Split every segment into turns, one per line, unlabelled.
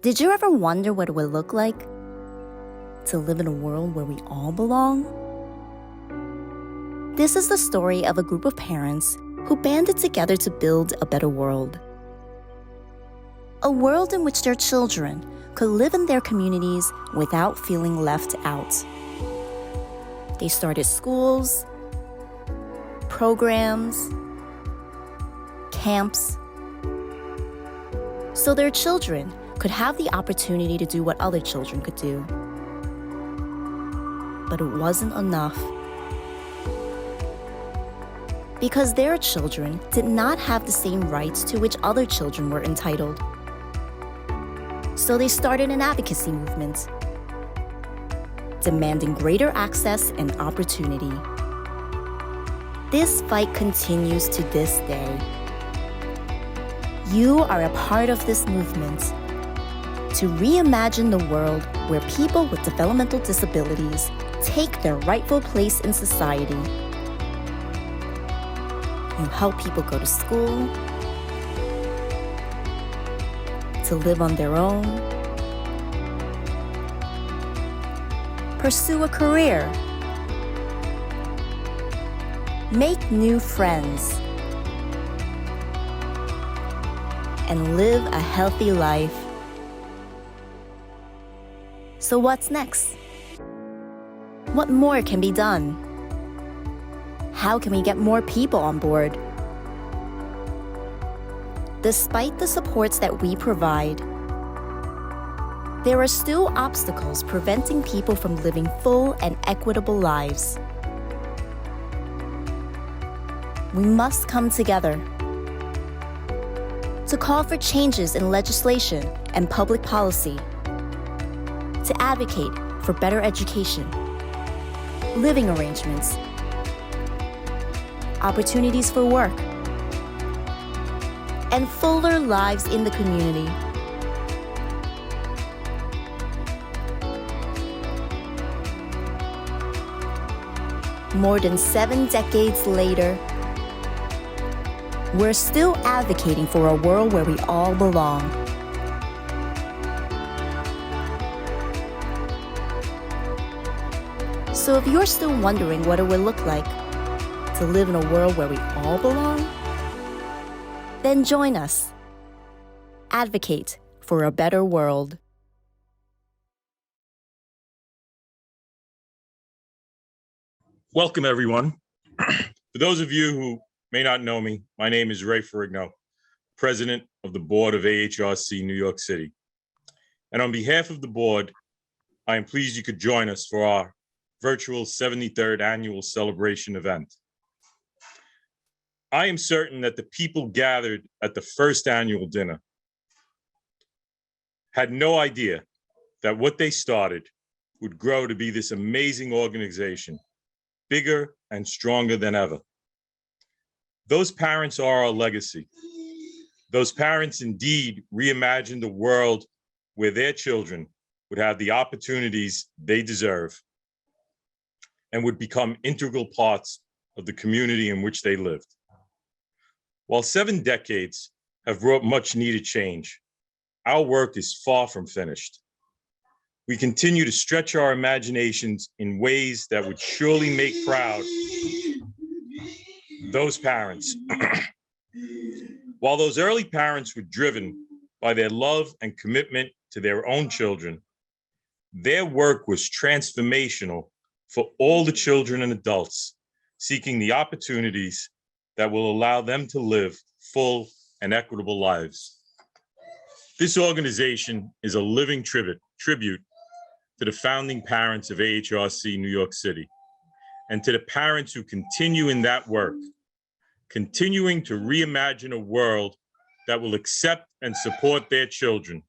Did you ever wonder what it would look like to live in a world where we all belong? This is the story of a group of parents who banded together to build a better world. A world in which their children could live in their communities without feeling left out. They started schools, programs, camps, so their children could have the opportunity to do what other children could do. But it wasn't enough. Because their children did not have the same rights to which other children were entitled. So they started an advocacy movement, demanding greater access and opportunity. This fight continues to this day. You are a part of this movement to reimagine the world where people with developmental disabilities take their rightful place in society. You help people go to school, to live on their own, pursue a career, make new friends, and live a healthy life. So what's next? What more can be done? How can we get more people on board? Despite the supports that we provide, there are still obstacles preventing people from living full and equitable lives. We must come together to call for changes in legislation and public policy, to advocate for better education, living arrangements, opportunities for work, and fuller lives in the community. More than 7 decades later, we're still advocating for a world where we all belong. So if you're still wondering what it would look like to live in a world where we all belong, then join us. Advocate for a better world.
Welcome, everyone. For those of you who may not know me, my name is Ray Ferrigno, President of the Board of AHRC New York City. And on behalf of the board, I am pleased you could join us for our virtual 73rd annual celebration event. I am certain that the people gathered at the first annual dinner had no idea that what they started would grow to be this amazing organization, bigger and stronger than ever. Those parents are our legacy. Those parents indeed reimagined a world where their children would have the opportunities they deserve and would become integral parts of the community in which they lived. While 7 decades have brought much needed change, our work is far from finished. We continue to stretch our imaginations in ways that would surely make proud those parents. While those early parents were driven by their love and commitment to their own children, their work was transformational for all the children and adults seeking the opportunities that will allow them to live full and equitable lives. This organization is a living tribute to the founding parents of AHRC New York City and to the parents who continue in that work, continuing to reimagine a world that will accept and support their children,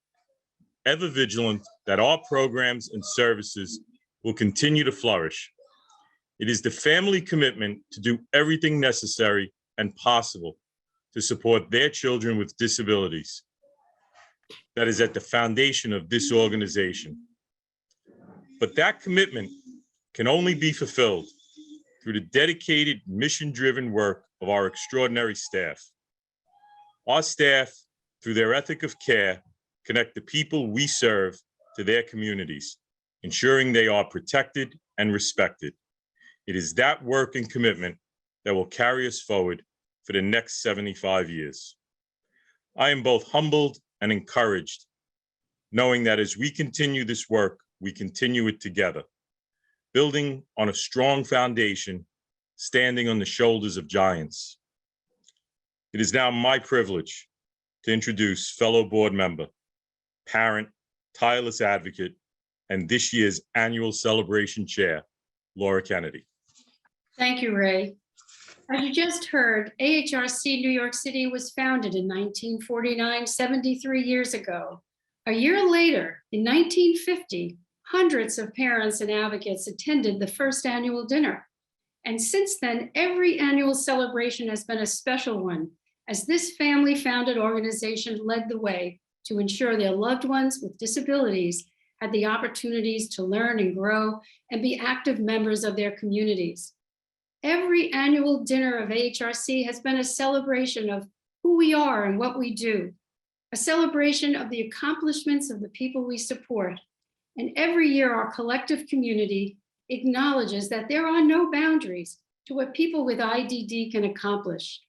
ever vigilant that our programs and services will continue to flourish. It is the family commitment to do everything necessary and possible to support their children with disabilities that is at the foundation of this organization. But that commitment can only be fulfilled through the dedicated, mission-driven work of our extraordinary staff. Our staff, through their ethic of care, connect the people we serve to their communities, ensuring they are protected and respected. It is that work and commitment that will carry us forward for the next 75 years. I am both humbled and encouraged, knowing that as we continue this work, we continue it together, building on a strong foundation, standing on the shoulders of giants. It is now my privilege to introduce fellow board member, parent, tireless advocate, and this year's annual celebration chair, Laura Kennedy.
Thank you, Ray. As you just heard, AHRC New York City was founded in 1949, 73 years ago. A year later, in 1950, hundreds of parents and advocates attended the first annual dinner. And since then, every annual celebration has been a special one, as this family-founded organization led the way to ensure their loved ones with disabilities had the opportunities to learn and grow and be active members of their communities. Every annual dinner of AHRC has been a celebration of who we are and what we do, a celebration of the accomplishments of the people we support. And every year, our collective community acknowledges that there are no boundaries to what people with IDD can accomplish.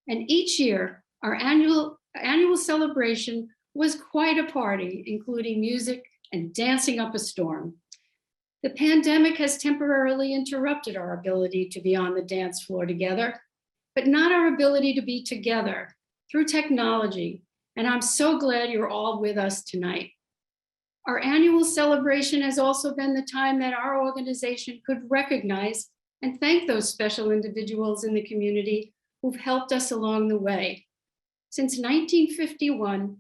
And each year, our annual celebration was quite a party, including music and dancing up a storm. The pandemic has temporarily interrupted our ability to be on the dance floor together, but not our ability to be together through technology. And I'm so glad you're all with us tonight. Our annual celebration has also been the time that our organization could recognize and thank those special individuals in the community who've helped us along the way. Since 1951,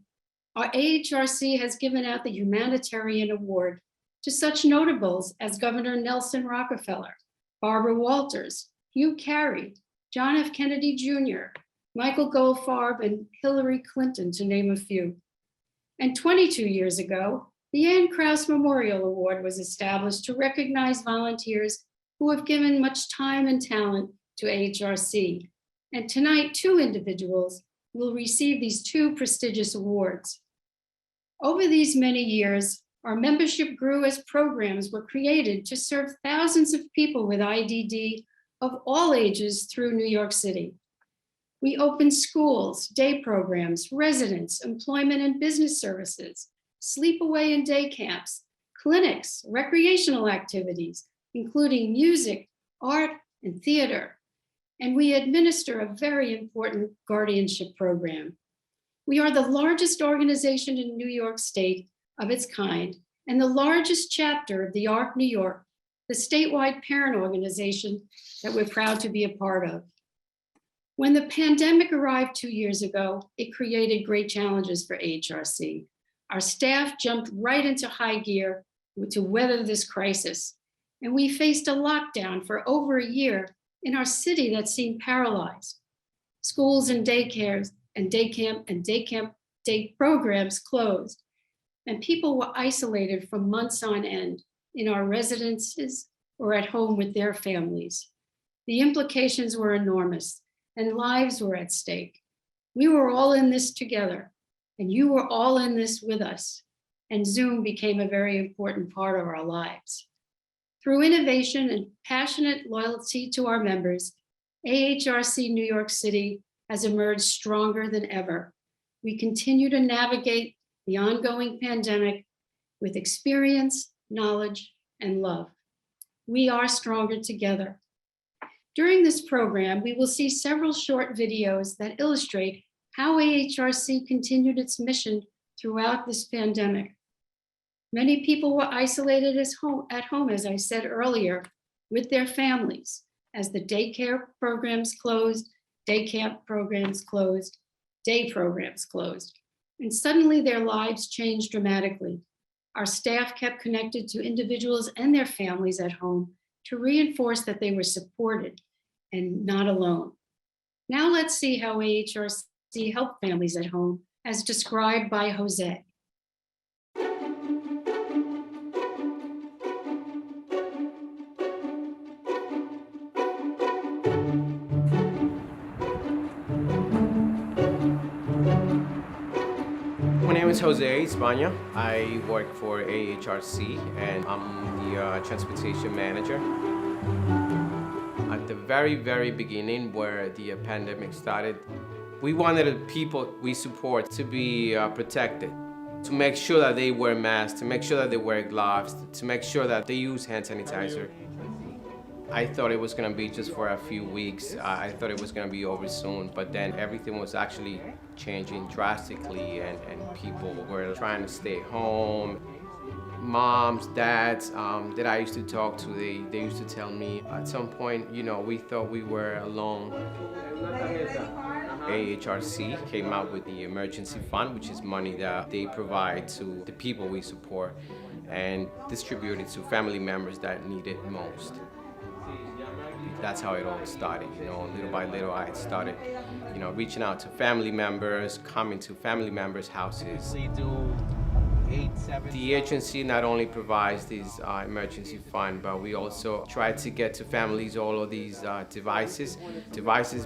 our AHRC has given out the Humanitarian Award to such notables as Governor Nelson Rockefeller, Barbara Walters, Hugh Carey, John F. Kennedy Jr., Michael Goldfarb, and Hillary Clinton, to name a few. And 22 years ago, the Ann Krause Memorial Award was established to recognize volunteers who have given much time and talent to AHRC. And tonight, 2 individuals will receive these 2 prestigious awards. Over these many years, our membership grew as programs were created to serve thousands of people with IDD of all ages through New York City. We opened schools, day programs, residence, employment and business services, sleepaway and day camps, clinics, recreational activities, including music, art, and theater. And we administer a very important guardianship program. We are the largest organization in New York State of its kind, and the largest chapter of the ARC New York, the statewide parent organization that we're proud to be a part of. When the pandemic arrived 2 years ago, it created great challenges for AHRC. Our staff jumped right into high gear to weather this crisis, and we faced a lockdown for over a year in our city that seemed paralyzed. Schools and daycares and day programs closed, and people were isolated for months on end in our residences or at home with their families. The implications were enormous, and lives were at stake. We were all in this together, and you were all in this with us, and Zoom became a very important part of our lives. Through innovation and passionate loyalty to our members, AHRC New York City has emerged stronger than ever. We continue to navigate the ongoing pandemic with experience, knowledge, and love. We are stronger together. During this program, we will see several short videos that illustrate how AHRC continued its mission throughout this pandemic. Many people were isolated at home, as I said earlier, with their families, as the daycare programs closed, day camp programs closed, day programs closed. And suddenly their lives changed dramatically. Our staff kept connected to individuals and their families at home to reinforce that they were supported and not alone. Now let's see how AHRC helped families at home, as described by Jose.
When I name is Jose España. I work for AHRC and I'm the transportation manager. At the very beginning where the pandemic started, we wanted the people we support to be protected, to make sure that they wear masks, to make sure that they wear gloves, to make sure that they use hand sanitizer. I thought it was gonna be just for a few weeks. I thought it was gonna be over soon, but then everything was actually changing drastically and people were trying to stay home. Moms, dads that I used to talk to, they used to tell me at some point, you know, we thought we were alone. AHRC came out with the emergency fund, which is money that they provide to the people we support and distribute it to family members that need it most. That's how it all started, you know, little by little I started, you know, reaching out to family members, coming to family members' houses. The agency not only provides this emergency fund, but we also try to get to families all of these devices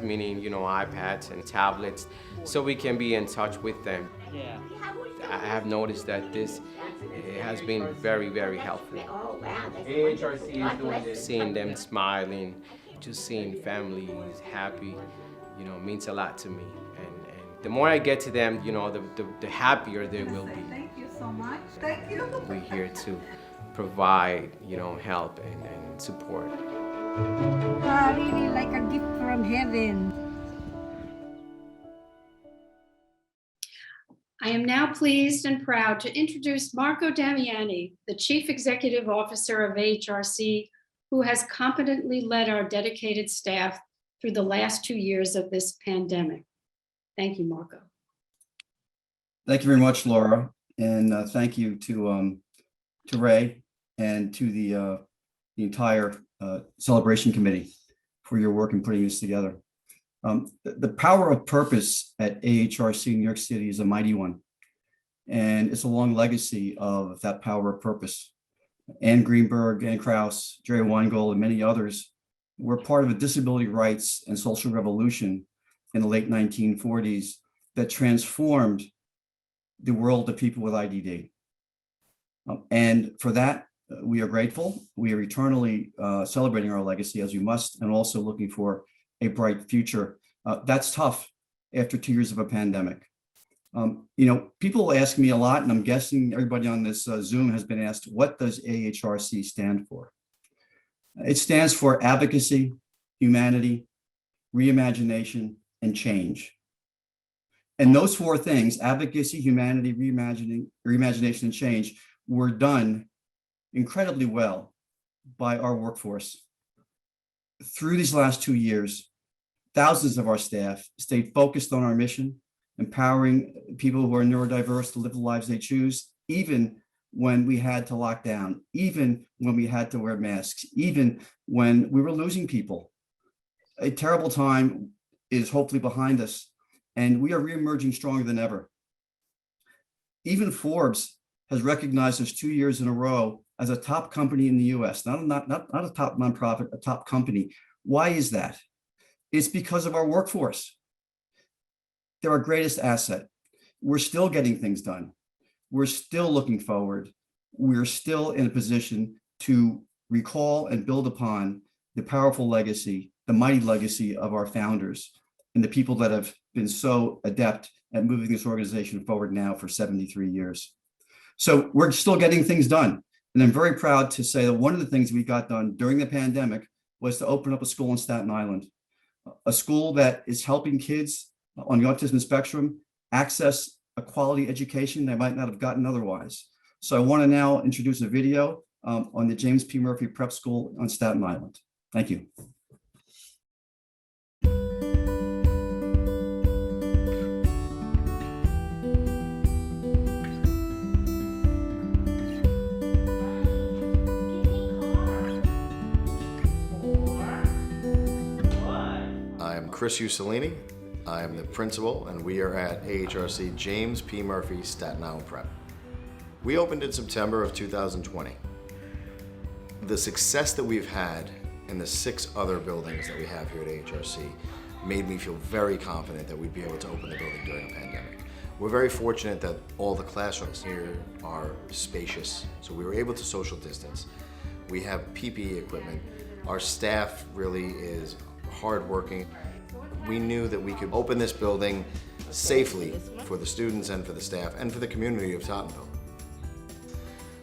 meaning, you know, iPads and tablets, so we can be in touch with them. I have noticed that this has been very helpful. AHRC is doing this. Seeing them smiling, just seeing families happy, you know, means a lot to me. And the more I get to them, you know, the happier they will be.
Thank you so much. Thank you.
We're here to provide, you know, help and support.
Really like a gift from heaven.
I am now pleased and proud to introduce Marco Damiani, the Chief Executive Officer of AHRC, who has competently led our dedicated staff through the last 2 years of this pandemic. Thank you, Marco.
Thank you very much, Laura, and thank you to Ray and to the entire celebration committee for your work in putting this together. The power of purpose at AHRC New York City is a mighty one, and it's a long legacy of that power of purpose. Anne Greenberg, Anne Krauss, Jerry Weingold, and many others were part of a disability rights and social revolution in the late 1940s that transformed the world of people with IDD. And for that, we are grateful. We are eternally celebrating our legacy, as we must, and also looking for a bright future. That's tough after 2 years of a pandemic. You know, people ask me a lot, and I'm guessing everybody on this Zoom has been asked, what does AHRC stand for? It stands for advocacy, humanity, reimagination, and change. And those four things, advocacy, humanity, reimagination, and change, were done incredibly well by our workforce. Through these last 2 years, thousands of our staff stayed focused on our mission, empowering people who are neurodiverse to live the lives they choose, even when we had to lock down, even when we had to wear masks, even when we were losing people. A terrible time is hopefully behind us, and we are reemerging stronger than ever. Even Forbes has recognized us 2 years in a row as a top company in the US, not a top nonprofit, a top company. Why is that? It's because of our workforce. They're our greatest asset. We're still getting things done. We're still looking forward. We're still in a position to recall and build upon the powerful legacy, the mighty legacy of our founders and the people that have been so adept at moving this organization forward now for 73 years. So we're still getting things done. And I'm very proud to say that one of the things we got done during the pandemic was to open up a school in Staten Island, a school that is helping kids on the autism spectrum access a quality education they might not have gotten otherwise. So I want to now introduce a video on the James P. Murphy Prep School on Staten Island. Thank you.
I'm Chris Usolini. I am the principal, and we are at AHRC James P. Murphy Staten Island Prep. We opened in September of 2020. The success that we've had in the 6 other buildings that we have here at AHRC made me feel very confident that we'd be able to open the building during a pandemic. We're very fortunate that all the classrooms here are spacious, so we were able to social distance. We have PPE equipment. Our staff really is hardworking. We knew that we could open this building safely for the students and for the staff and for the community of Tottenville.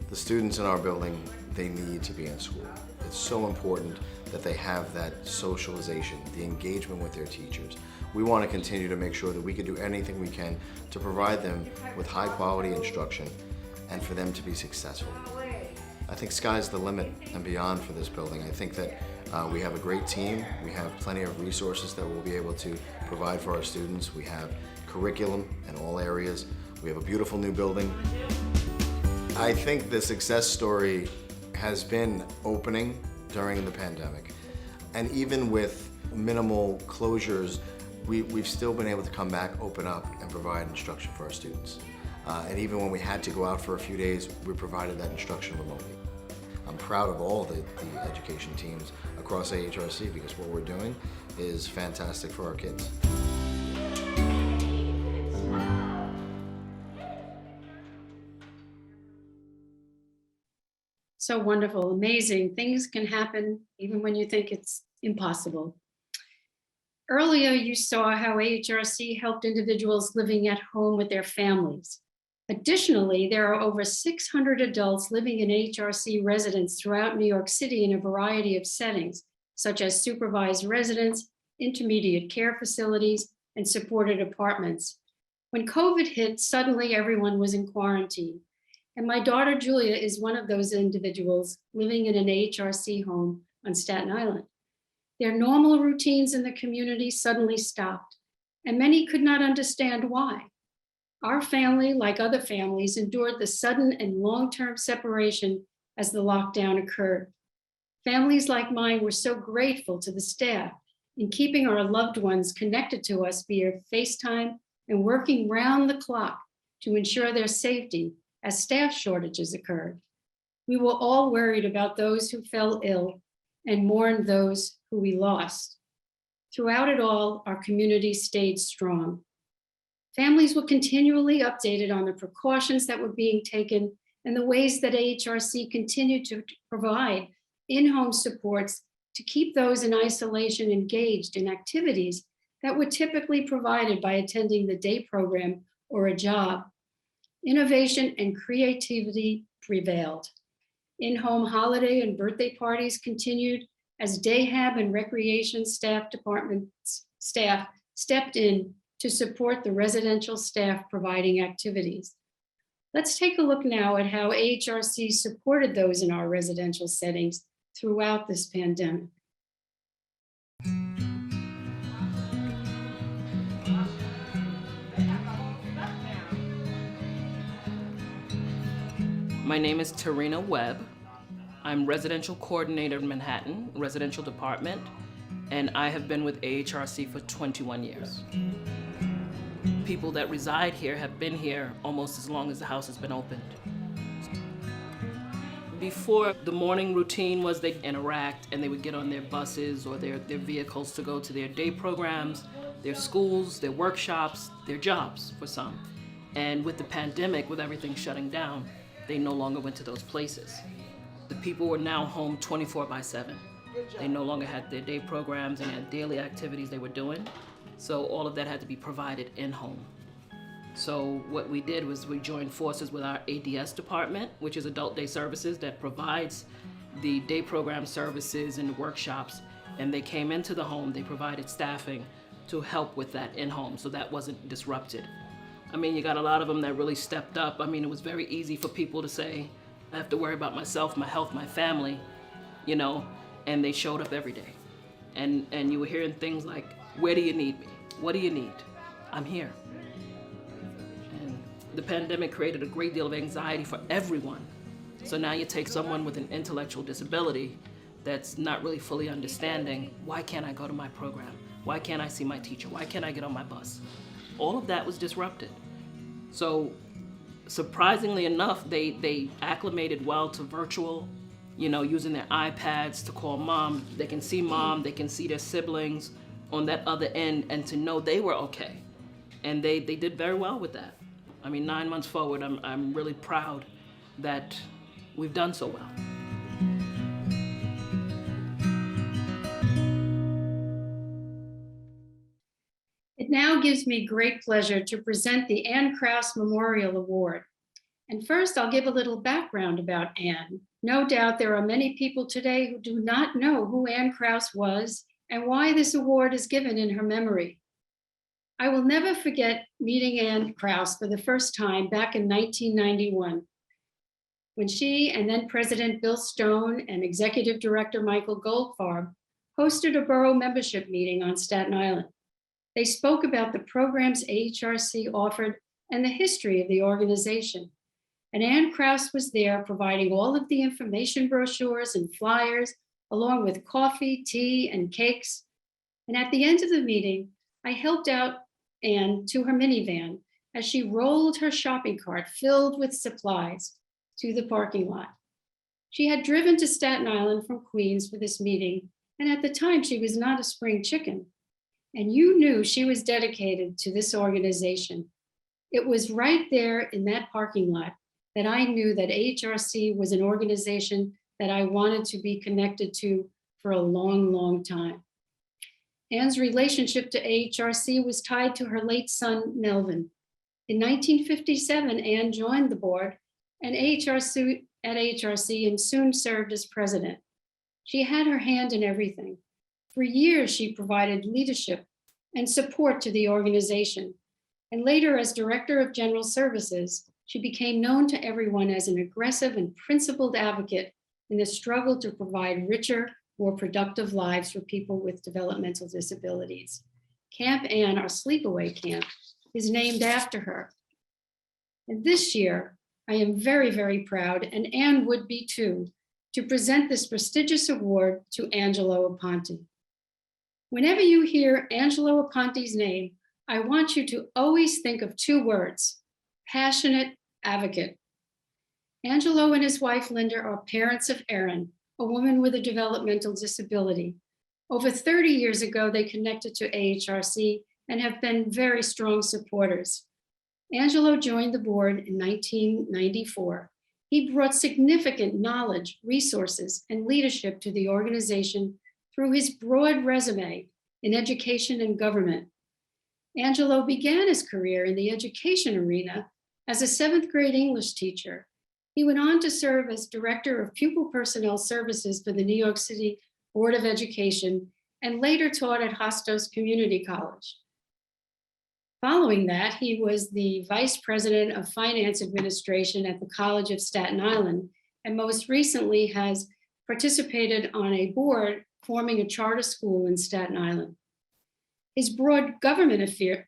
The students in our building, they need to be in school. It's so important that they have that socialization, the engagement with their teachers. We want to continue to make sure that we can do anything we can to provide them with high quality instruction and for them to be successful. I think sky's the limit and beyond for this building. I think that we have a great team. We have plenty of resources that we'll be able to provide for our students. We have curriculum in all areas. We have a beautiful new building. I think the success story has been opening during the pandemic. And even with minimal closures, we've still been able to come back, open up, and provide instruction for our students. And even when we had to go out for a few days, we provided that instruction remotely. I'm proud of all the education teams across AHRC because what we're doing is fantastic for our kids.
So wonderful, amazing. Things can happen even when you think it's impossible. Earlier, you saw how AHRC helped individuals living at home with their families. Additionally, there are over 600 adults living in AHRC residence throughout New York City in a variety of settings, such as supervised residence, intermediate care facilities, and supported apartments. When COVID hit, suddenly everyone was in quarantine. And my daughter Julia is one of those individuals living in an AHRC home on Staten Island. Their normal routines in the community suddenly stopped, and many could not understand why. Our family, like other families, endured the sudden and long-term separation as the lockdown occurred. Families like mine were so grateful to the staff in keeping our loved ones connected to us via FaceTime and working round the clock to ensure their safety as staff shortages occurred. We were all worried about those who fell ill and mourned those who we lost. Throughout it all, our community stayed strong. Families were continually updated on the precautions that were being taken and the ways that AHRC continued to provide in-home supports to keep those in isolation engaged in activities that were typically provided by attending the day program or a job. Innovation and creativity prevailed. In-home holiday and birthday parties continued as day hab and recreation department staff stepped in to support the residential staff providing activities. Let's take a look now at how AHRC supported those in our residential settings throughout this pandemic.
My name is Tarina Webb. I'm residential coordinator in Manhattan, residential department, and I have been with AHRC for 21 years. People that reside here have been here almost as long as the house has been opened. Before, the morning routine was they interact and they would get on their buses or their vehicles to go to their day programs, their schools, their workshops, their jobs for some. And with the pandemic, with everything shutting down, they no longer went to those places. The people were now home 24/7. They no longer had their day programs and had daily activities they were doing. So all of that had to be provided in-home. So what we did was we joined forces with our ADS department, which is Adult Day Services, that provides the day program services and workshops. And they came into the home, they provided staffing to help with that in-home so that wasn't disrupted. I mean, you got a lot of them that really stepped up. I mean, it was very easy for people to say, I have to worry about myself, my health, my family, you know, and they showed up every day. And you were hearing things like, where do you need me? What do you need? I'm here. And the pandemic created a great deal of anxiety for everyone. So now you take someone with an intellectual disability that's not really fully understanding, why can't I go to my program? Why can't I see my teacher? Why can't I get on my bus? All of that was disrupted. So surprisingly enough, they acclimated well to virtual, you know, using their iPads to call mom. They can see mom, they can see their siblings on that other end and to know they were okay. And they did very well with that. I mean, 9 months forward, I'm really proud that we've done so well.
It now gives me great pleasure to present the Ann Krause Memorial Award. And first, I'll give a little background about Ann. No doubt there are many people today who do not know who Ann Krause was and why this award is given in her memory. I will never forget meeting Ann Krause for the first time back in 1991, when she and then President Bill Stone and Executive Director Michael Goldfarb hosted a borough membership meeting on Staten Island. They spoke about the programs AHRC offered and the history of the organization. And Ann Krause was there providing all of the information brochures and flyers, along with coffee, tea, and cakes. And at the end of the meeting, I helped out Ann to her minivan as she rolled her shopping cart filled with supplies to the parking lot. She had driven to Staten Island from Queens for this meeting, and at the time she was not a spring chicken. And you knew she was dedicated to this organization. It was right there in that parking lot that I knew that AHRC was an organization that I wanted to be connected to for a long, long time. Ann's relationship to AHRC was tied to her late son, Melvin. In 1957, Ann joined the board and AHRC and soon served as president. She had her hand in everything. For years, she provided leadership and support to the organization. And later, as Director of General Services, she became known to everyone as an aggressive and principled advocate in the struggle to provide richer, more productive lives for people with developmental disabilities. Camp Ann, our sleepaway camp, is named after her. And this year, I am very, very proud, and Ann would be too, to present this prestigious award to Angelo Aponte. Whenever you hear Angelo Aponte's name, I want you to always think of two words: passionate advocate. Angelo and his wife, Linda, are parents of Erin, a woman with a developmental disability. Over 30 years ago, they connected to AHRC and have been very strong supporters. Angelo joined the board in 1994. He brought significant knowledge, resources, and leadership to the organization through his broad resume in education and government. Angelo began his career in the education arena as a 7th grade English teacher. He went on to serve as Director of Pupil Personnel Services for the New York City Board of Education and later taught at Hostos Community College. Following that, he was the Vice President of Finance Administration at the College of Staten Island, and most recently has participated on a board forming a charter school in Staten Island. His broad government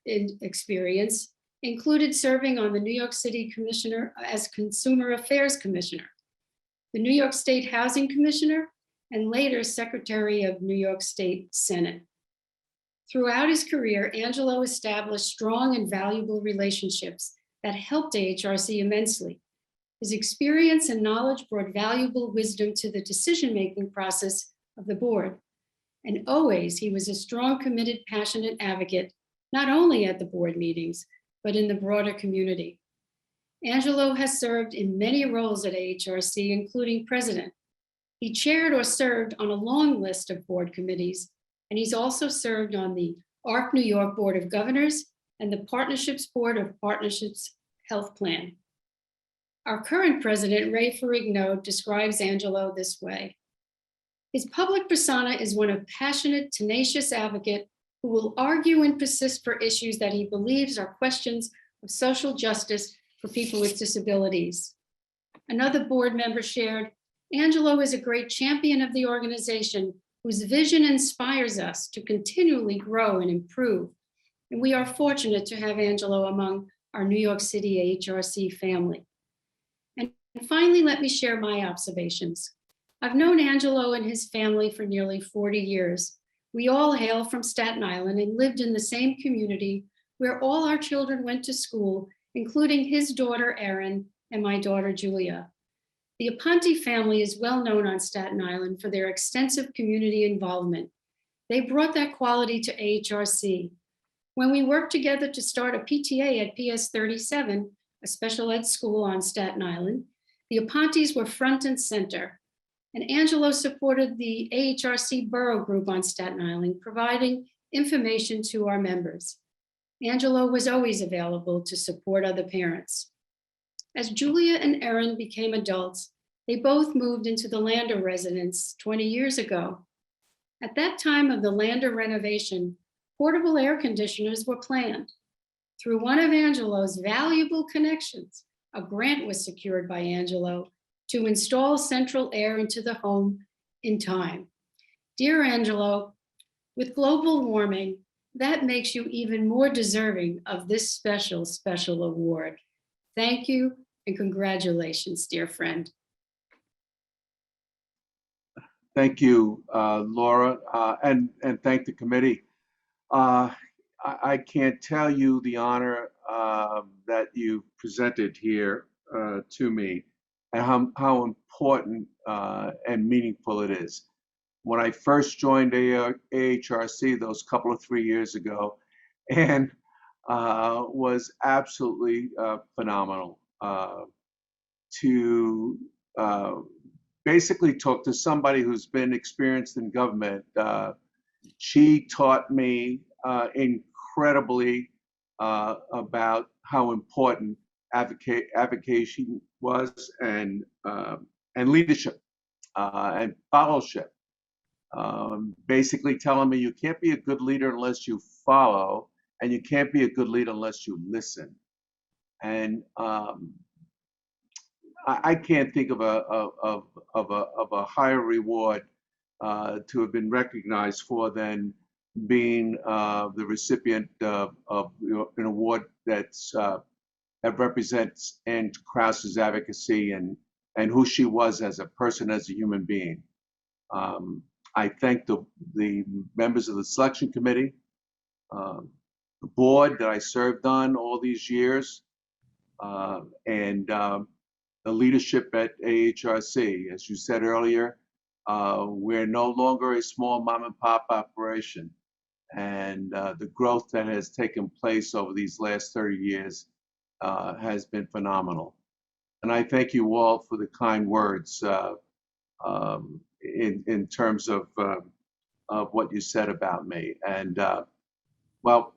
experience included serving on the New York City Commissioner as Consumer Affairs Commissioner, the New York State Housing Commissioner, and later Secretary of New York State Senate. Throughout his career, Angelo established strong and valuable relationships that helped AHRC immensely. His experience and knowledge brought valuable wisdom to the decision-making process of the board. And always, he was a strong, committed, passionate advocate, not only at the board meetings, but in the broader community. Angelo has served in many roles at AHRC, including president. He chaired or served on a long list of board committees, and he's also served on the ARC New York Board of Governors and the Partnerships Board of Partnerships Health Plan. Our current president, Ray Ferrigno, describes Angelo this way. His public persona is one of passionate, tenacious advocate who will argue and persist for issues that he believes are questions of social justice for people with disabilities. Another board member shared, Angelo is a great champion of the organization whose vision inspires us to continually grow and improve. And we are fortunate to have Angelo among our New York City AHRC family. And finally, let me share my observations. I've known Angelo and his family for nearly 40 years. We all hail from Staten Island and lived in the same community where all our children went to school, including his daughter, Erin, and my daughter, Julia. The Aponte family is well known on Staten Island for their extensive community involvement. They brought that quality to AHRC. When we worked together to start a PTA at PS 37, a special ed school on Staten Island, the Apontes were front and center. And Angelo supported the AHRC Borough Group on Staten Island, providing information to our members. Angelo was always available to support other parents. As Julia and Erin became adults, they both moved into the Lander residence 20 years ago. At that time of the Lander renovation, portable air conditioners were planned. Through one of Angelo's valuable connections, a grant was secured by Angelo to install central air into the home in time. Dear Angelo, with global warming, that makes you even more deserving of this special, special award. Thank you and congratulations, dear friend.
Thank you, Laura, and thank the committee. I can't tell you the honor that you presented here to me and how important and meaningful it is. When I first joined AHRC those couple of 3 years ago, and was absolutely phenomenal to basically talk to somebody who's been experienced in government. She taught me incredibly about how important advocacy was and leadership and fellowship. Basically telling me you can't be a good leader unless you follow, and you can't be a good leader unless you listen. And I can't think of a higher reward to have been recognized for than being the recipient of an award that represents Ann Krause's advocacy and who she was as a person, as a human being. I thank the members of the selection committee, the board that I served on all these years, and the leadership at AHRC. As you said earlier, we're no longer a small mom and pop operation. And the growth that has taken place over these last 30 years has been phenomenal. And I thank you all for the kind words in terms of what you said about me. And well,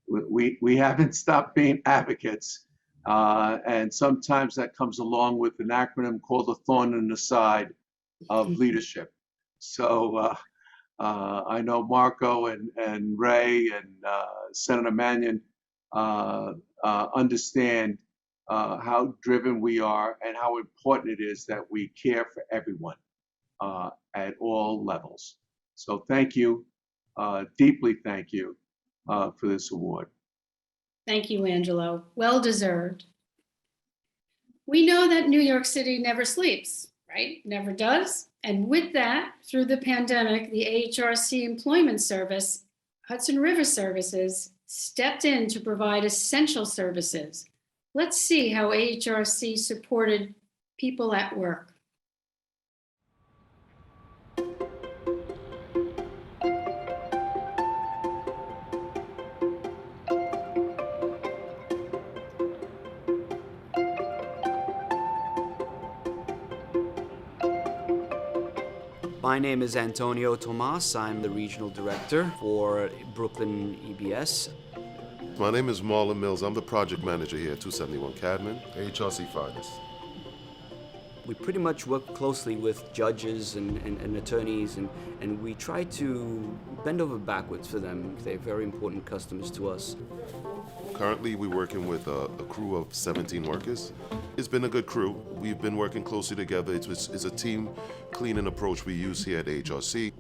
we haven't stopped being advocates. And sometimes that comes along with an acronym called the thorn in the side of leadership. So I know Marco and Ray and Senator Mannion understand how driven we are and how important it is that we care for everyone at all levels. So thank you, deeply thank you for this award.
Thank you, Angelo. Well deserved. We know that New York City never sleeps, right? Never does. And with that, through the pandemic, the AHRC Employment Service, Hudson River Services, stepped in to provide essential services. Let's see how AHRC supported people at work.
My name is Antonio Tomas. I'm the regional director for Brooklyn EBS.
My name is Marlon Mills. I'm the project manager here at 271 Cadman, AHRC Finest.
We pretty much work closely with judges and attorneys, and we try to bend over backwards for them. They're very important customers to us.
Currently, we're working with a crew of 17 workers. It's been a good crew. We've been working closely together. It's a team cleaning approach we use here at AHRC.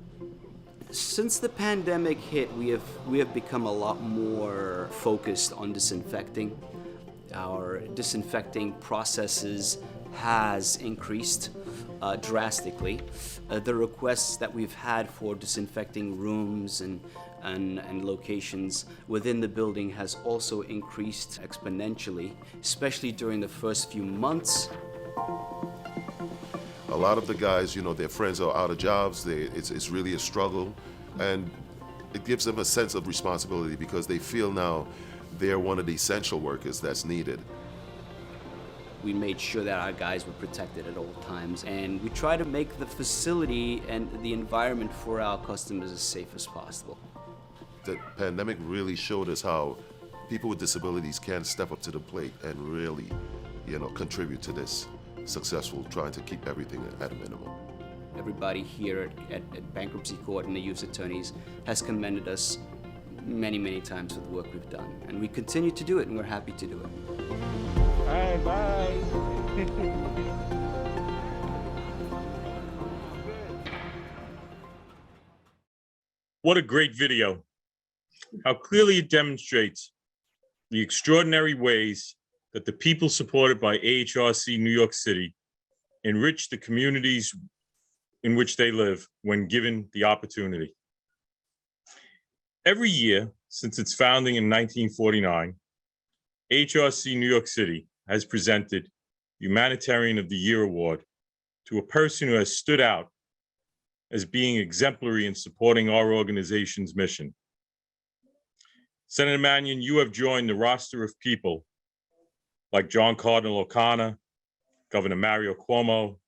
Since the pandemic hit, we have become a lot more focused on disinfecting. Our disinfecting processes has increased drastically. The requests that we've had for disinfecting rooms and locations within the building has also increased exponentially, especially during the first few months.
A lot of the guys, their friends are out of jobs. It's really a struggle, and it gives them a sense of responsibility because they feel now they're one of the essential workers that's needed.
We made sure that our guys were protected at all times, and we try to make the facility and the environment for our customers as safe as possible.
The pandemic really showed us how people with disabilities can step up to the plate and really, contribute to this successful trying to keep everything at a minimum.
Everybody here at Bankruptcy Court and the U.S. Attorneys has commended us many, many times for the work we've done. And we continue to do it, and we're happy to do it.
Bye.
What a great video. How clearly it demonstrates the extraordinary ways that the people supported by AHRC New York City enrich the communities in which they live when given the opportunity. Every year since its founding in 1949, AHRC New York City has presented Humanitarian of the Year Award to a person who has stood out as being exemplary in supporting our organization's mission. Senator Mannion, you have joined the roster of people like John Cardinal O'Connor, Governor Mario Cuomo,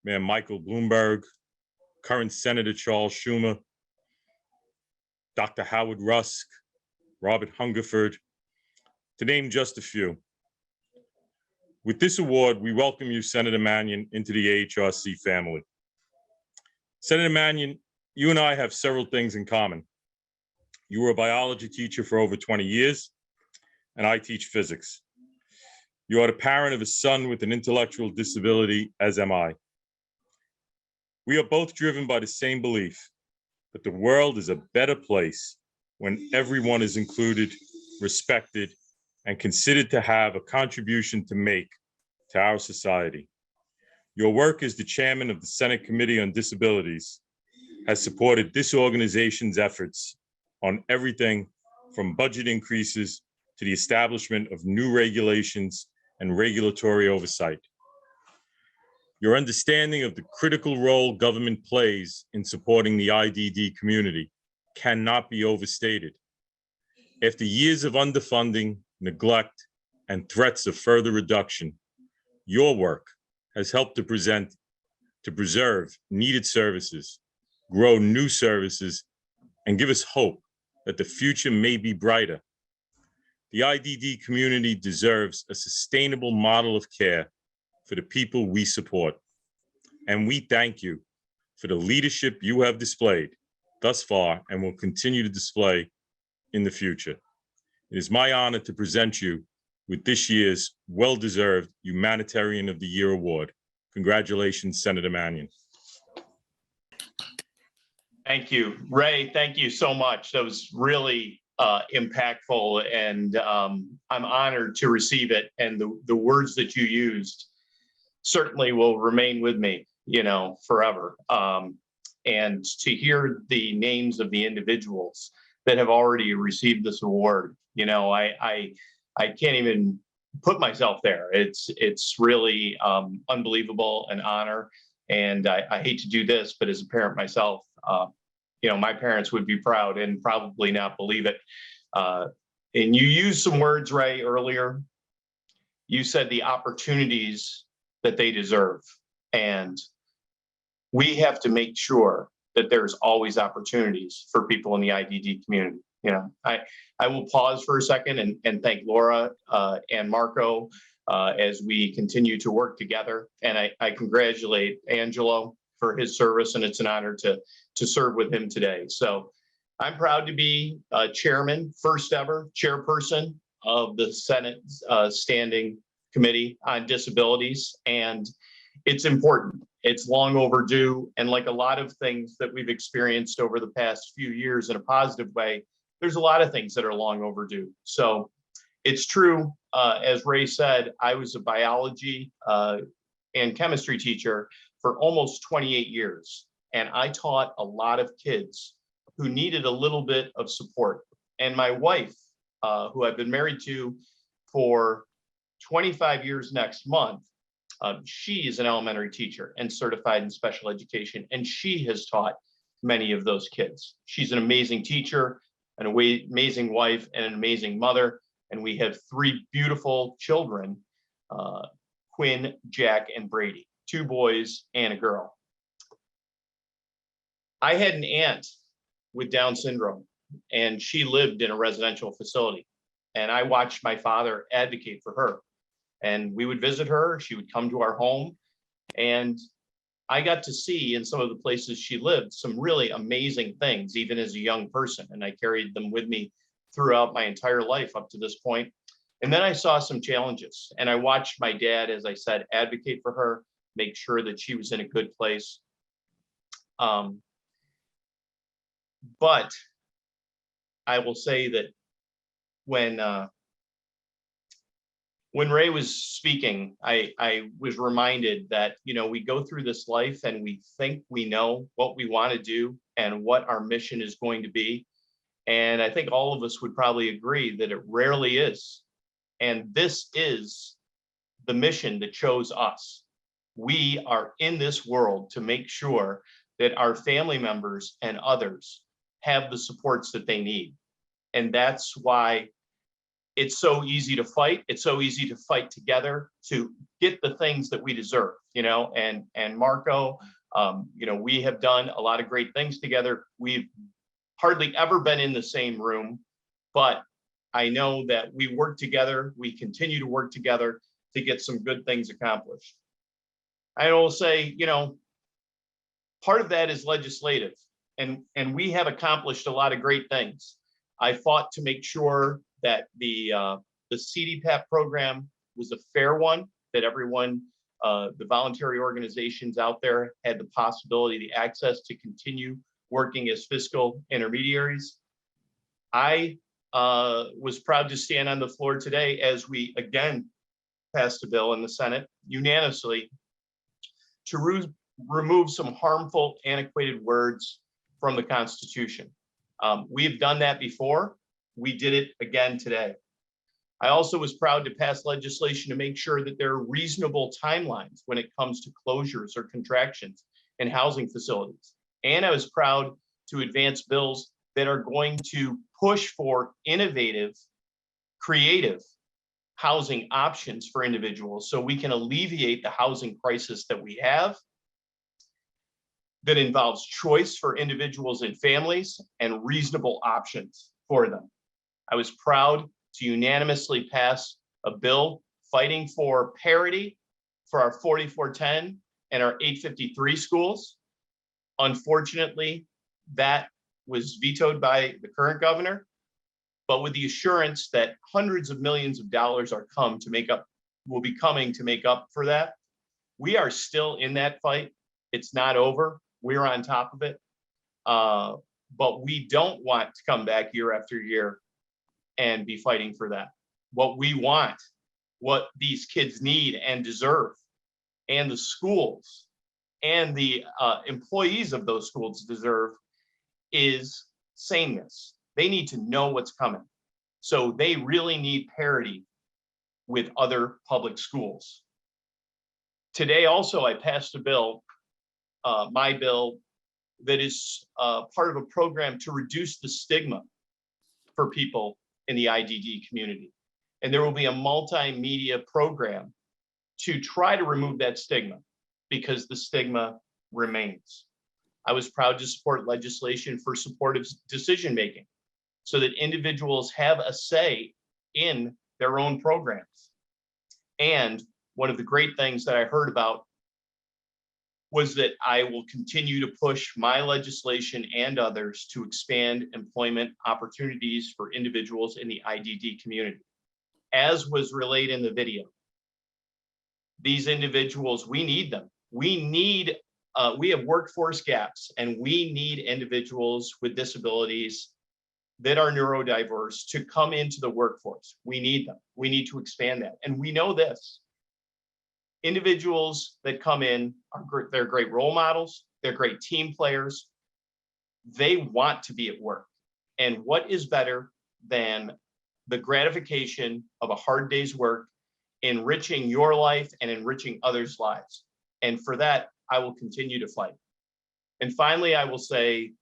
Mayor Michael Bloomberg, current Senator Charles Schumer, Dr. Howard Rusk, Robert Hungerford, to name just a few. With this award, we welcome you, Senator Mannion, into the AHRC family. Senator Mannion, you and I have several things in common. You were a biology teacher for over 20 years, and I teach physics. You are the parent of a son with an intellectual disability, as am I. We are both driven by the same belief that the world is a better place when everyone is included, respected, and considered to have a contribution to make to our society. Your work as the chairman of the Senate Committee on Disabilities has supported this organization's efforts on everything from budget increases to the establishment of new regulations and regulatory oversight. Your understanding of the critical role government plays in supporting the IDD community cannot be overstated. After years of underfunding, neglect, and threats of further reduction, your work has helped to preserve needed services, grow new services, and give us hope that the future may be brighter. The IDD community deserves a sustainable model of care for the people we support. And we thank you for the leadership you have displayed thus far and will continue to display in the future. It is my honor to present you with this year's well-deserved Humanitarian of the Year Award. Congratulations, Senator Mannion.
Thank you, Ray. Thank you so much. That was really impactful, and I'm honored to receive it. And the words that you used certainly will remain with me, forever. And to hear the names of the individuals that have already received this award, I can't even put myself there. It's really unbelievable, an honor. And I hate to do this, but as a parent myself, my parents would be proud and probably not believe it. And you used some words, Ray, earlier. You said the opportunities that they deserve. And we have to make sure that there's always opportunities for people in the IDD community. I will pause for a second and thank Laura and Marco as we continue to work together. And I congratulate Angelo for his service, and it's an honor to serve with him today. So I'm proud to be chairman, first ever chairperson of the Senate Standing Committee on Disabilities. And it's important. It's long overdue. And like a lot of things that we've experienced over the past few years in a positive way, there's a lot of things that are long overdue. So it's true, as Ray said, I was a biology and chemistry teacher for almost 28 years. And I taught a lot of kids who needed a little bit of support. And my wife, who I've been married to for 25 years next month, she is an elementary teacher and certified in special education. And she has taught many of those kids. She's an amazing teacher, an amazing wife, and an amazing mother. And we have 3 beautiful children Quinn, Jack, and Brady, 2 boys and a girl. I had an aunt with Down syndrome, and she lived in a residential facility. And I watched my father advocate for her. And we would visit her, she would come to our home, and I got to see in some of the places she lived some really amazing things, even as a young person. And I carried them with me throughout my entire life up to this point. And then I saw some challenges, and I watched my dad, as I said, advocate for her, make sure that she was in a good place. But I will say that when Ray was speaking, I was reminded that, you know, we go through this life and we think we know what we want to do and what our mission is going to be. And I think all of us would probably agree that it rarely is. And this is the mission that chose us. We are in this world to make sure that our family members and others have the supports that they need. And that's why it's so easy to fight. It's so easy to fight together to get the things that we deserve, you know, and Marco, you know, we have done a lot of great things together. We've hardly ever been in the same room, but I know that we work together. We continue to work together to get some good things accomplished. I will say, you know, part of that is legislative, and we have accomplished a lot of great things. I fought to make sure that the CDPAP program was a fair one, that everyone, the voluntary organizations out there had the possibility, the access to continue working as fiscal intermediaries. I was proud to stand on the floor today as we again passed a bill in the Senate unanimously to remove some harmful, antiquated words from the Constitution. We've done that before. We did it again today. I also was proud to pass legislation to make sure that there are reasonable timelines when it comes to closures or contractions in housing facilities. And I was proud to advance bills that are going to push for innovative, creative housing options for individuals so we can alleviate the housing crisis that we have, that involves choice for individuals and families and reasonable options for them. I was proud to unanimously pass a bill fighting for parity for our 4410 and our 853 schools. Unfortunately, that was vetoed by the current governor, but with the assurance that hundreds of millions of dollars will be coming to make up for that. We are still in that fight. It's not over. We're on top of it. But we don't want to come back year after year and be fighting for that. What we want, what these kids need and deserve, and the schools and the employees of those schools deserve, is sameness. They need to know what's coming. So they really need parity with other public schools. Today also, I passed a bill, my bill, that is part of a program to reduce the stigma for people in the IDD community. And there will be a multimedia program to try to remove that stigma, because the stigma remains. I was proud to support legislation for supportive decision-making so that individuals have a say in their own programs. And one of the great things that I heard about was that I will continue to push my legislation and others to expand employment opportunities for individuals in the IDD community. As was relayed in the video, these individuals, we need them. We have workforce gaps, and we need individuals with disabilities that are neurodiverse to come into the workforce. We need them. We need to expand that. And we know this. Individuals that come in, they're great role models, they're great team players. They want to be at work. And what is better than the gratification of a hard day's work, enriching your life and enriching others' lives? And for that, I will continue to fight. And finally, I will say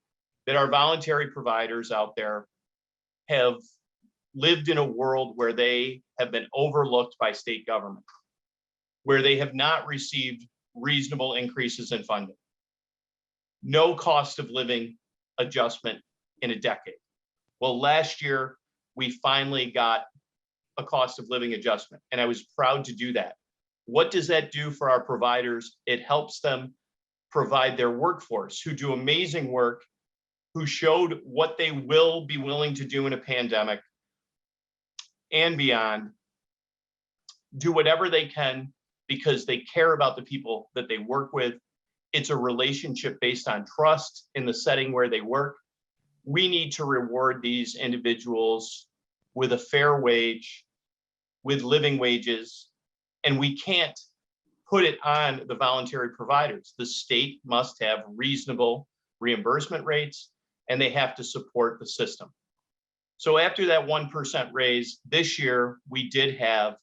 that our voluntary providers out there have lived in a world where they have been overlooked by state government. where they have not received reasonable increases in funding. No cost of living adjustment in a decade. Well, last year, we finally got a cost of living adjustment, and I was proud to do that. What does that do for our providers? It helps them provide their workforce, who do amazing work, who showed what they will be willing to do in a pandemic and beyond, do whatever they can because they care about the people that they work with. It's a relationship based on trust in the setting where they work. We need to reward these individuals with a fair wage, with living wages, and we can't put it on the voluntary providers. The state must have reasonable reimbursement rates, and they have to support the system. So after that 1% raise, this year, we did have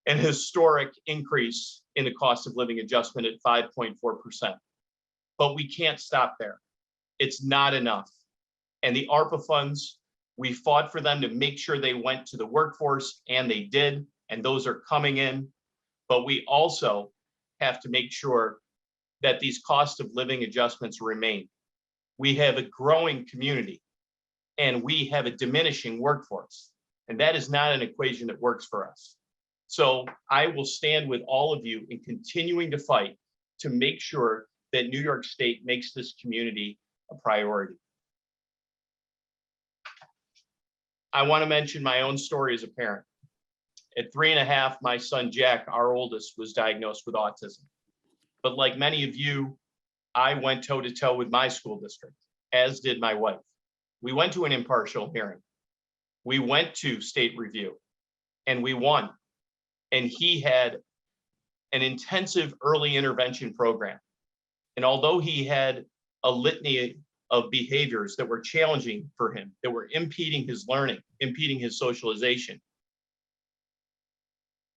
an historic increase in the cost of living adjustment at 5.4%. But we can't stop there. It's not enough. And the ARPA funds, we fought for them to make sure they went to the workforce, and they did, and those are coming in. But we also have to make sure that these cost of living adjustments remain. We have a growing community, and we have a diminishing workforce, and that is not an equation that works for us. So I will stand with all of you in continuing to fight to make sure that New York State makes this community a priority. I want to mention my own story as a parent. At 3.5, my son Jack, our oldest, was diagnosed with autism. But like many of you, I went toe-to-toe with my school district, as did my wife. We went to an impartial hearing. We went to state review, and we won. And he had an intensive early intervention program. And although he had a litany of behaviors that were challenging for him, that were impeding his learning, impeding his socialization,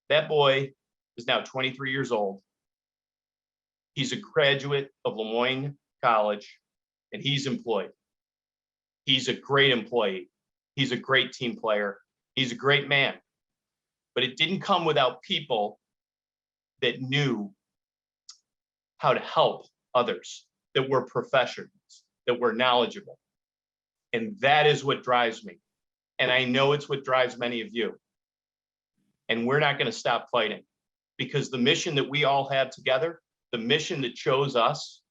that boy is now 23 years old. He's a graduate of Le Moyne College, and he's employed. He's a great employee. He's a great team player. He's a great man. But it didn't come without people that knew how to help others, that were professionals, that were knowledgeable. And that is what drives me. And I know it's what drives many of you. And we're not going to stop fighting, because the mission that we all have together, the mission that chose us,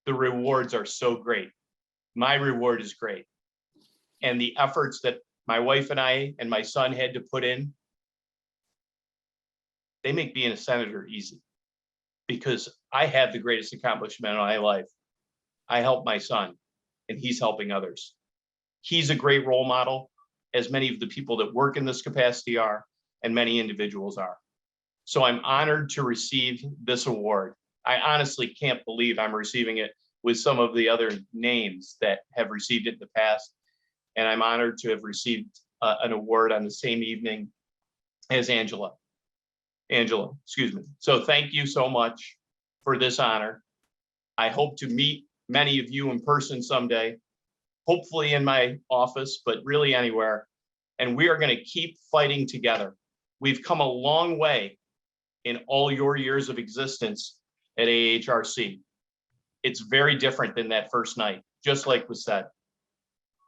the rewards are so great. My reward is great. And the efforts that my wife and I and my son had to put in, they make being a senator easy, because I have the greatest accomplishment in my life. I help my son, and he's helping others. He's a great role model, as many of the people that work in this capacity are, and many individuals are. So I'm honored to receive this award. I honestly can't believe I'm receiving it with some of the other names that have received it in the past. And I'm honored to have received an award on the same evening as Angela, excuse me. So thank you so much for this honor. I hope to meet many of you in person someday, hopefully in my office, but really anywhere. And we are going to keep fighting together. We've come a long way in all your years of existence at AHRC. It's very different than that first night, just like was said.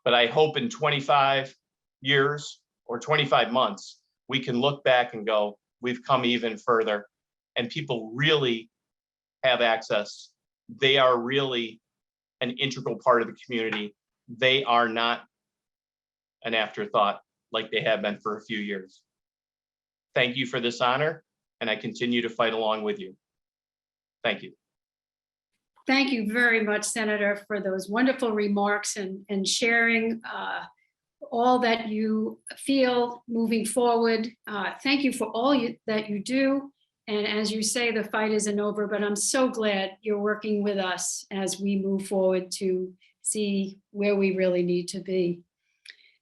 But I hope in 25 years or 25 months, we can look back and go, we've come even further, and people really have access. They are really an integral part of the community. They are not an afterthought like they have been for a few years. Thank you for this honor, and I continue to fight along with you. Thank you.
Thank you very much, Senator, for those wonderful remarks and sharing all that you feel moving forward. Thank you for all that you do. And as you say, the fight isn't over, but I'm so glad you're working with us as we move forward to see where we really need to be.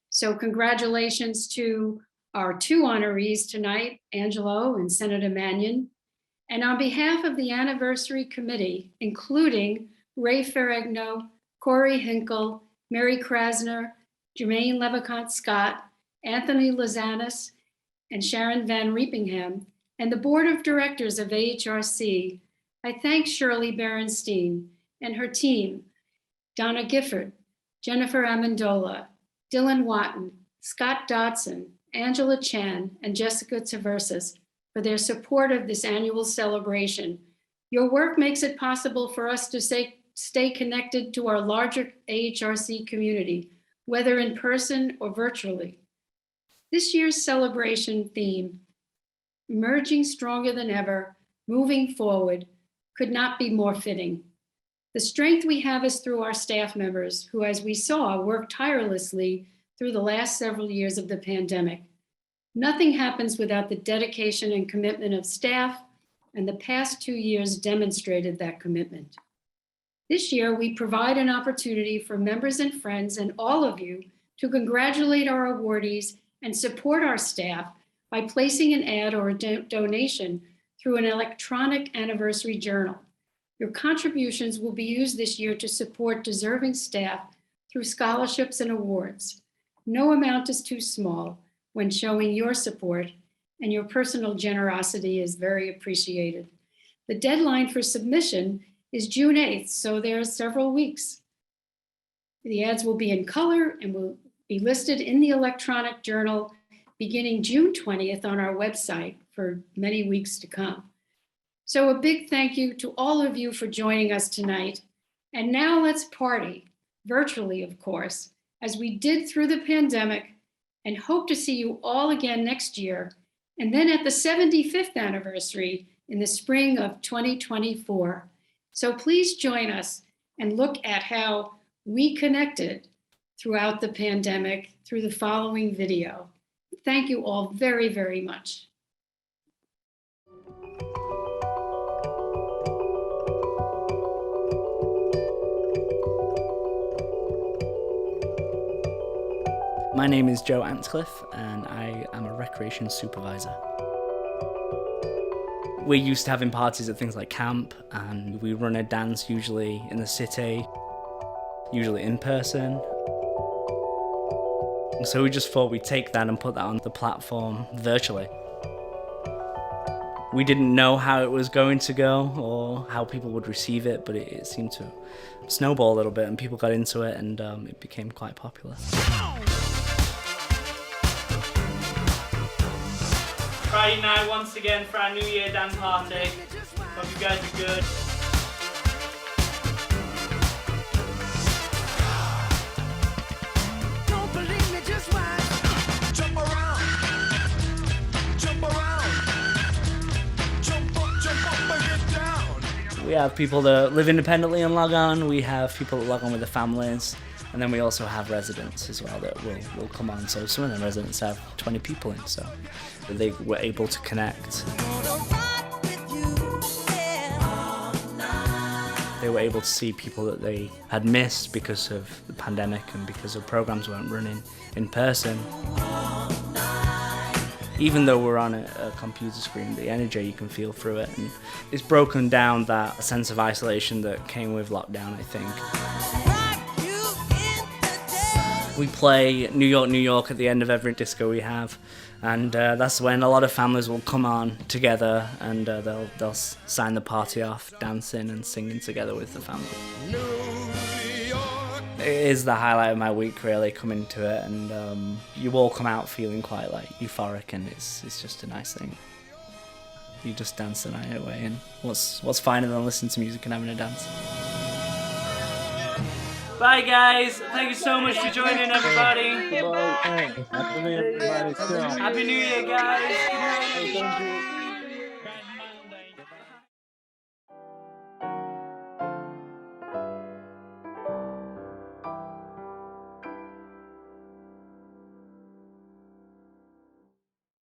So congratulations to our two honorees tonight, Angelo and Senator Mannion. And on behalf of the Anniversary Committee, including Ray Ferrigno, Corey Hinkle, Mary Krasner, Jermaine Leviconte Scott, Anthony Lozanis, and Sharon Van Riepingham, and the Board of Directors of AHRC, I thank Shirley Berenstein and her team, Donna Gifford, Jennifer Amendola, Dylan Watton, Scott Dodson, Angela Chan, and Jessica Taversas for their support of this annual celebration. Your work makes it possible for us to stay connected to our larger AHRC community, whether in person or virtually. This year's celebration theme, Emerging Stronger Than Ever, Moving Forward, could not be more fitting. The strength we have is through our staff members who, as we saw, worked tirelessly through the last several years of the pandemic. Nothing happens without the dedication and commitment of staff, and the past 2 years demonstrated that commitment. This year, we provide an opportunity for members and friends and all of you to congratulate our awardees and support our staff by placing an ad or a donation through an electronic anniversary journal. Your contributions will be used this year to support deserving staff through scholarships and awards. No amount is too small when showing your support, and your personal generosity is very appreciated. The deadline for submission is June 8th, so there are several weeks. The ads will be in color and will be listed in the electronic journal beginning June 20th on our website for many weeks to come. So a big thank you to all of you for joining us tonight. And now let's party, virtually of course, as we did through the pandemic, and hope to see you all again next year, and then at the 75th anniversary in the spring of 2024. So please join us and look at how we connected throughout the pandemic through the following video. Thank you all very, very much.
My name is Joe Antcliffe and I am a recreation supervisor. We're used to having parties at things like camp, and we run a dance usually in the city, usually in person. So we just thought we'd take that and put that on the platform virtually. We didn't know how it was going to go or how people would receive it, but it seemed to snowball a little bit and people got into it, and it became quite popular.
Friday night once again for our New Year dance party. Hope you guys are good.
Don't believe me, just watch. Jump around, jump around, jump up and get down.
We have people that live independently and log on. We have people that log on with their families. And then we also have residents as well that will come on. So some of the residents have 20 people in, so they were able to connect. They were able to see people that they had missed because of the pandemic and because the programs weren't running in person. Even though we're on a computer screen, the energy you can feel through it, and it's broken down that sense of isolation that came with lockdown, I think. We play New York, New York at the end of every disco we have, and that's when a lot of families will come on together, and they'll sign the party off, dancing and singing together with the family. It is the highlight of my week, really, coming to it, and you all come out feeling quite like euphoric, and it's just a nice thing. You just dance the night away, and what's finer than listening to music and having a dance?
Bye guys. Thank you so much for joining, everybody.
Happy New Year, everybody.
Happy New Year, guys. Good night.